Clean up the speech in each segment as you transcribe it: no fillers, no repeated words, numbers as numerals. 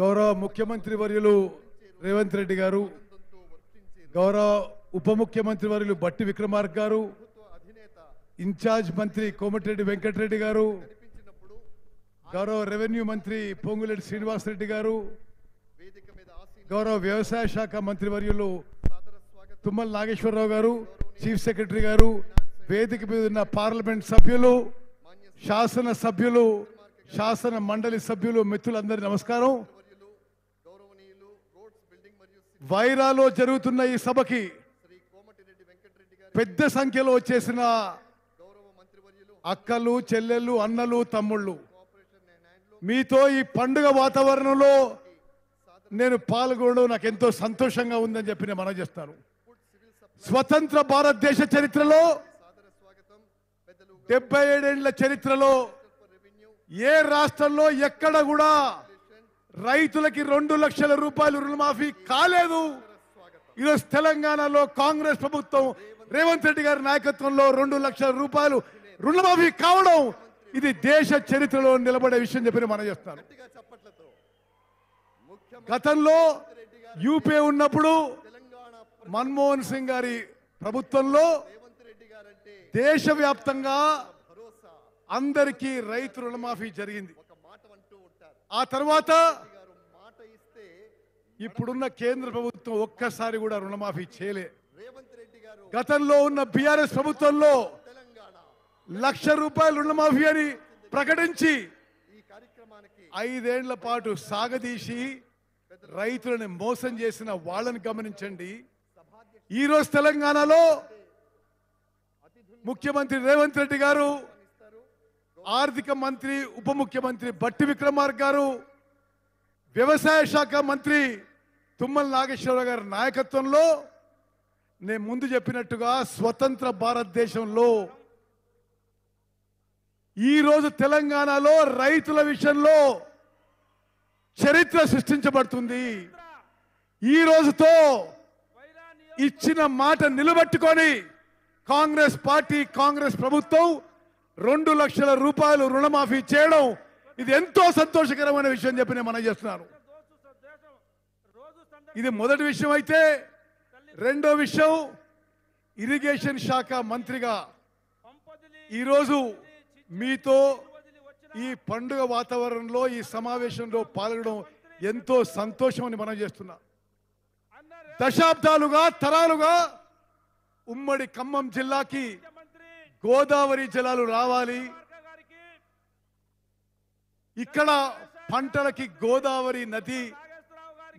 గౌరవ ముఖ్యమంత్రి వర్యులు రేవంత్ రెడ్డి గారు, గౌరవ ఉప ముఖ్యమంత్రి వర్యులు బట్టి విక్రమార్క గారు, ఇన్ఛార్జ్ మంత్రి కోమటిరెడ్డి వెంకటరెడ్డి గారు, గౌరవ రెవెన్యూ మంత్రి పొంగులేటి శ్రీనివాసరెడ్డి గారు, గౌరవ వ్యవసాయ శాఖ మంత్రి వర్యులు తుమ్మల నాగేశ్వరరావు గారు, చీఫ్ సెక్రటరీ గారు, వేదిక మీద ఉన్న పార్లమెంట్ సభ్యులు, శాసన సభ్యులు, శాసన మండలి సభ్యులు, మిత్రులందరి నమస్కారం. వైరాలో జరుగుతున్న ఈ సభకి పెద్ద సంఖ్యలో వచ్చేసిన అక్కలు, చెల్లెళ్ళు, అన్నలు, తమ్ముళ్ళు, మీతో ఈ పండుగ వాతావరణంలో నేను పాల్గొనడం నాకు ఎంతో సంతోషంగా ఉందని చెప్పి నేను మనవి చేస్తాను. స్వతంత్ర భారతదేశ చరిత్రలో 77 ఏళ్ల చరిత్రలో ఏ రాష్ట్రంలో ఎక్కడ కూడా రైతులకి 2 లక్షల రూపాయలు రుణమాఫీ కాలేదు. ఈరోజు తెలంగాణలో కాంగ్రెస్ ప్రభుత్వం రేవంత్ రెడ్డి గారి నాయకత్వంలో 2 లక్షల రూపాయలు రుణమాఫీ కావడం ఇది దేశ చరిత్రలో నిలబడే విషయం చెప్పి మనం చేస్తాను. గతంలో యూపీ ఉన్నప్పుడు మన్మోహన్ సింగ్ గారి ప్రభుత్వంలో దేశవ్యాప్తంగా అందరికీ రైతు రుణమాఫీ జరిగింది. ఆ తర్వాత ఇప్పుడున్న కేంద్ర ప్రభుత్వం ఒక్కసారి కూడా రుణమాఫీ చేయలే. గతంలో ఉన్న బీఆర్ఎస్ ప్రభుత్వంలో 1 లక్ష రూపాయలు రుణమాఫీ అని ప్రకటించి 5 ఏళ్ల పాటు సాగదీసి రైతులను మోసం చేసిన వాళ్ళని గమనించండి. ఈరోజు తెలంగాణలో ముఖ్యమంత్రి రేవంత్ రెడ్డి గారు, ఆర్థిక మంత్రి ఉప ముఖ్యమంత్రి బట్టి విక్రమార్క గారు, వ్యవసాయ శాఖ మంత్రి తుమ్మల నాగేశ్వరరావు గారి నాయకత్వంలో నేను ముందు చెప్పినట్టుగా స్వతంత్ర భారతదేశంలో ఈరోజు తెలంగాణలో రైతుల విషయంలో చరిత్ర సృష్టించబడుతుంది. ఈ రోజుతో ఇచ్చిన మాట నిలబెట్టుకొని కాంగ్రెస్ పార్టీ, కాంగ్రెస్ ప్రభుత్వం 2 లక్షల రూపాయలు రుణమాఫీ చేయడం ఇది ఎంతో సంతోషకరమైన విషయం చెప్పి నేను మనం చేస్తున్నాను. ఇది మొదటి విషయం అయితే, రెండో విషయం ఇరిగేషన్ శాఖ మంత్రిగా ఈరోజు మీతో ఈ పండుగ వాతావరణంలో ఈ సమావేశంలో పాల్గొనడం ఎంతో సంతోషం అని మనం చేస్తున్నాం. దశాబ్దాలుగా, తరాలుగా ఉమ్మడి ఖమ్మం జిల్లాకి గోదావరి జలాలు రావాలి, ఇక్కడ పంటలకి గోదావరి నది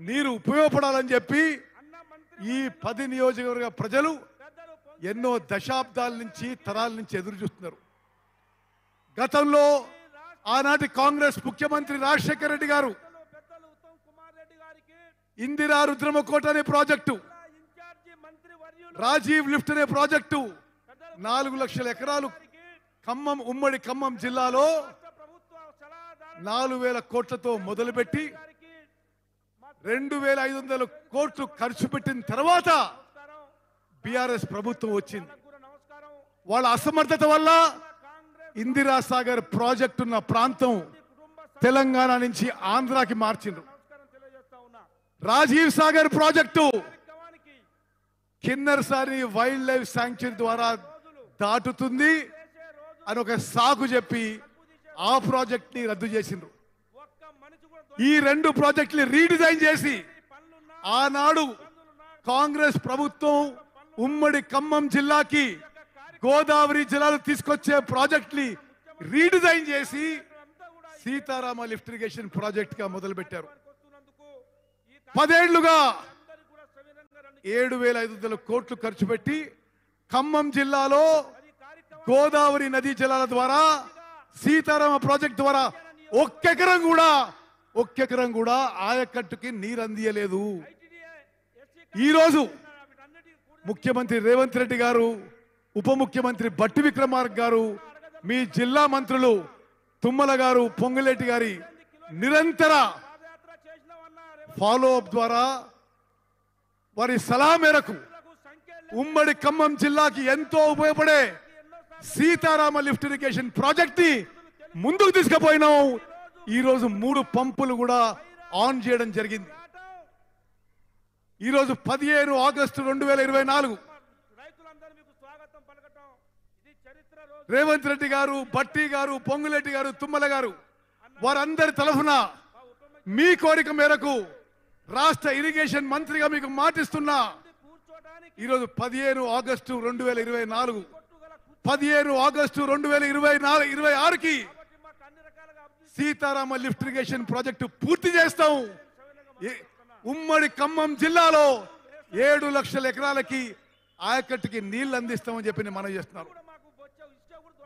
నీరు ఉపయోగపడాలని చెప్పి ఈ 10 నియోజకవర్గ ప్రజలు ఎన్నో దశాబ్దాల నుంచి, తరాల నుంచి ఎదురు చూస్తున్నారు. గతంలో ఆనాటి కాంగ్రెస్ ముఖ్యమంత్రి రాజశేఖర రెడ్డి గారు ఇందిరా రుద్రమకోట అనే ప్రాజెక్టు, రాజీవ్ లిఫ్ట్ అనే ప్రాజెక్టు 4 లక్షల ఎకరాలు ఖమ్మం, ఉమ్మడి ఖమ్మం జిల్లాలో 4,000 కోట్లతో మొదలుపెట్టి 2,500 కోట్లు ఖర్చు పెట్టిన తర్వాత బీఆర్ఎస్ ప్రభుత్వం వచ్చింది. వాళ్ళ అసమర్థత వల్ల ఇందిరా సాగర్ ప్రాజెక్టు ఉన్న ప్రాంతం తెలంగాణ నుంచి ఆంధ్రాకి మార్చిండ్రు. Rajiv Sagar project Kinnerasani wildlife sanctuary ద్వారా దాటుతుంది అని ఒక సాకు చెప్పి ఆ ప్రాజెక్ట్ ని రద్దు చేసిండ్రు. ఈ 2 ప్రాజెక్టులు రీడిజైన్ చేసి ఆనాడు కాంగ్రెస్ ప్రభుత్వం ఉమ్మడి ఖమ్మం జిల్లాకి గోదావరి జలాలు తీసుకొచ్చే ప్రాజెక్ట్ ని రీడిజైన్ చేసి సీతారామ లిఫ్ట్ ఇరిగేషన్ ప్రాజెక్ట్ గా మొదలు పెట్టారు. 10 ఏళ్లుగా 7,500 కోట్లు ఖర్చు పెట్టి ఖమ్మం జిల్లాలో గోదావరి నదీ జలాల ద్వారా సీతారామ ప్రాజెక్ట్ ద్వారా ఒక్క ఎకరం కూడా ఆయకట్టుకి నీరు అందియలేదు. ఈరోజు ముఖ్యమంత్రి రేవంత్ రెడ్డి గారు, ఉప ముఖ్యమంత్రి బట్టి విక్రమార్క గారు, మీ జిల్లా మంత్రులు తుమ్మల గారు, పొంగులేటి గారి నిరంతర ఫాలో అప్ ద్వారా వారి సలహా మేరకు ఉమ్మడి ఖమ్మం జిల్లాకి ఎంతో ఉపయోగపడే సీతారామ లిఫ్ట్ ఇరిగేషన్ ప్రాజెక్ట్ ని ముందుకు తీసుకుపోయినాం. ఈ రోజు 3 పంపులు కూడా ఆన్ చేయడం జరిగింది. ఈరోజు 15 ఆగస్టు 2024 రేవంత్ రెడ్డి గారు, భట్టి గారు, పొంగులేటి గారు, తుమ్మల గారు వారందరి తరఫున మీ కోరిక మేరకు రాష్ట్ర ఇరిగేషన్ మంత్రిగా మీకు మాటిస్తున్నా. ఈరోజు 15 ఆగస్టు 2024 15 ఆగస్టు 2026కి సీతారామ లిఫ్ట్ ఇరిగేషన్ ప్రాజెక్టు పూర్తి చేస్తాం. ఉమ్మడి ఖమ్మం జిల్లాలో 7 లక్షల ఎకరాలకి ఆయకట్టుకి నీళ్లు అందిస్తామని చెప్పి మనం చేస్తున్నారు.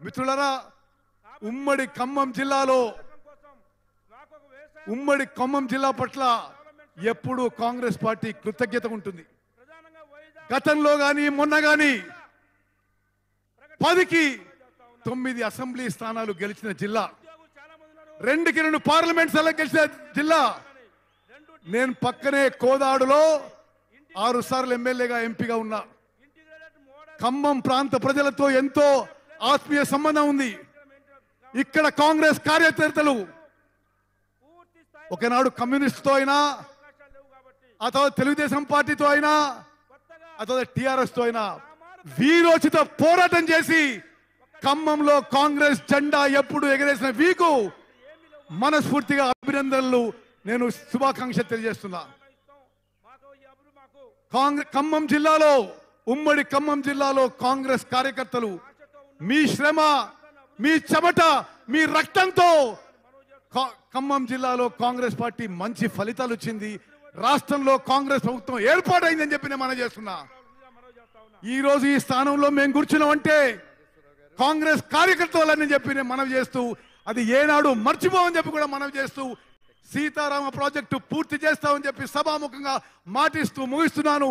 మిత్రులారా, ఉమ్మడి ఖమ్మం జిల్లా పట్ల ఎప్పుడు కాంగ్రెస్ పార్టీ కృతజ్ఞత ఉంటుంది. గతంలో గాని మొన్న గాని 10కి 9 అసెంబ్లీ స్థానాలు గెలిచిన జిల్లా, 2కి 2 పార్లమెంట్ స్థానాలు గెలిచిన జిల్లా. నేను పక్కనే కోదాడులో 6 సార్లు ఎమ్మెల్యేగా ఎంపీగా ఉన్నా. ఖమ్మం ప్రాంత ప్రజలతో ఎంతో ఆత్మీయ సంబంధం ఉంది. ఇక్కడ కాంగ్రెస్ కార్యకర్తలు ఒకనాడు కమ్యూనిస్ట్తో అయినా, అథవా తెలుగుదేశం పార్టీతో అయినా, అథవా టిఆర్ఎస్ తో అయినా వీరోచిత పోరాటం చేసి ఖమ్మంలో కాంగ్రెస్ జెండా ఎప్పుడు ఎగరేసిన వీకు మనస్ఫూర్తిగా అభినందనలు, నేను శుభాకాంక్షలు తెలియజేస్తున్నా. ఖమ్మం జిల్లాలో, ఉమ్మడి ఖమ్మం జిల్లాలో కాంగ్రెస్ కార్యకర్తలు మీ శ్రమ, మీ చెమట, మీ రక్తంతో ఖమ్మం జిల్లాలో కాంగ్రెస్ పార్టీ మంచి ఫలితాలు వచ్చింది. రాష్ట్రంలో కాంగ్రెస్ ప్రభుత్వం ఏర్పాటైందని చెప్పి నేను మనం చేస్తున్నా. ఈ రోజు ఈ స్థానంలో మేము కూర్చున్నామంటే కాంగ్రెస్ కార్యకర్తలని చెప్పి నేను మనవి చేస్తూ, అది ఏనాడు మర్చిపోవని చెప్పి కూడా మనవి చేస్తూ, సీతారామ ప్రాజెక్టు పూర్తి చేస్తామని చెప్పి సభాముఖంగా మాటిస్తూ ముగిస్తున్నాను.